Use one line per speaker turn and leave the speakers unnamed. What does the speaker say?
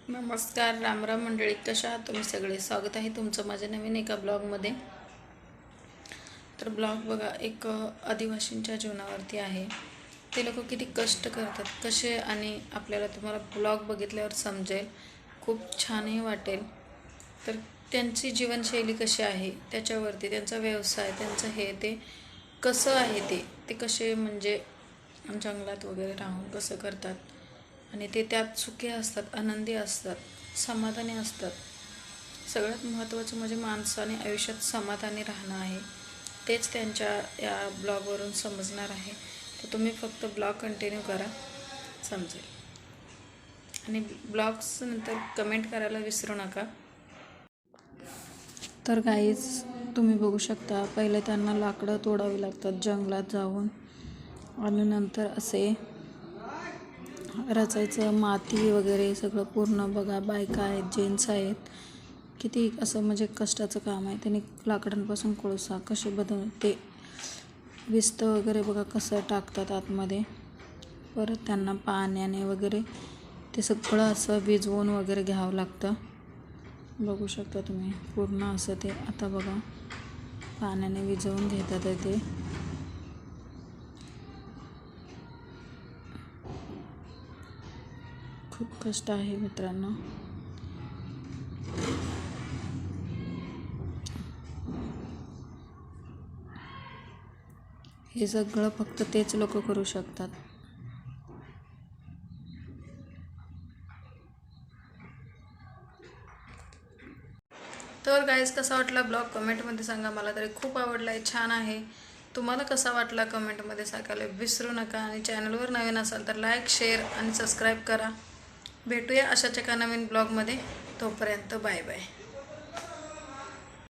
नमस्कार, रामराम मंडळी. कशा आहात तुम्ही सगळे? स्वागत आहे तुमचं माझ्या नवीन एका ब्लॉगमध्ये. तर ब्लॉग बघा, एक आदिवासींच्या जीवनावरती आहे. ते लोक किती कष्ट करतात कसे, आणि आपल्याला तुम्हाला ब्लॉग बघितल्यावर समजेल, खूप छानही वाटेल. तर त्यांची जीवनशैली कशी आहे त्याच्यावरती, त्यांचा व्यवसाय, त्यांचं हे ते कसं आहे, ते कसे म्हणजे जंगलात वगैरे राहून कसं करतात, आणि ते त्यात सुखी असतात, आनंदी असतात, समाधानी असतात. सगळ्यात महत्त्वाचं म्हणजे माणसाने आयुष्यात समाधानी राहणं आहे. तेच त्यांच्या या ब्लॉगवरून समजणार आहे. तर तुम्ही फक्त ब्लॉग कंटिन्यू करा, समजेल. आणि ब्लॉग्स नंतर कमेंट करायला विसरू नका. तर गाईज, तुम्ही बघू शकता, पहिले त्यांना लाकडं तोडावी लागतात जंगलात जाऊन, आणि नंतर असे रचायचं, माती वगैरे सगळं पूर्ण. बघा, बायका आहेत, जेंट्स आहेत, किती असं म्हणजे कष्टाचं काम आहे. त्यांनी लाकडांपासून कोळसा कसे ते विस्त वगैरे बघा कसं टाकतात आतमध्ये. परत त्यांना पाण्याने वगैरे ते सगळं असं विझवून वगैरे घ्यावं लागतं. बघू शकता तुम्ही पूर्ण असं ते. आता बघा, पाण्याने विझवून घेतात ते. खूप कष्ट आहे मित्रांनो. हे सगळं फक्त तेच लोक करू शकतात. तर गाईज, कसा वाटला ब्लॉग कमेंटमध्ये सांगा. मला तरी खूप आवडला आहे, छान आहे. तुम्हाला कसा वाटला कमेंटमध्ये सांगायला विसरू नका. आणि चॅनलवर नवीन असाल तर लाईक, शेअर आणि सबस्क्राईब करा. भेटूया अशाच एका नवीन ब्लॉगमध्ये. तोपर्यंत बाय बाय.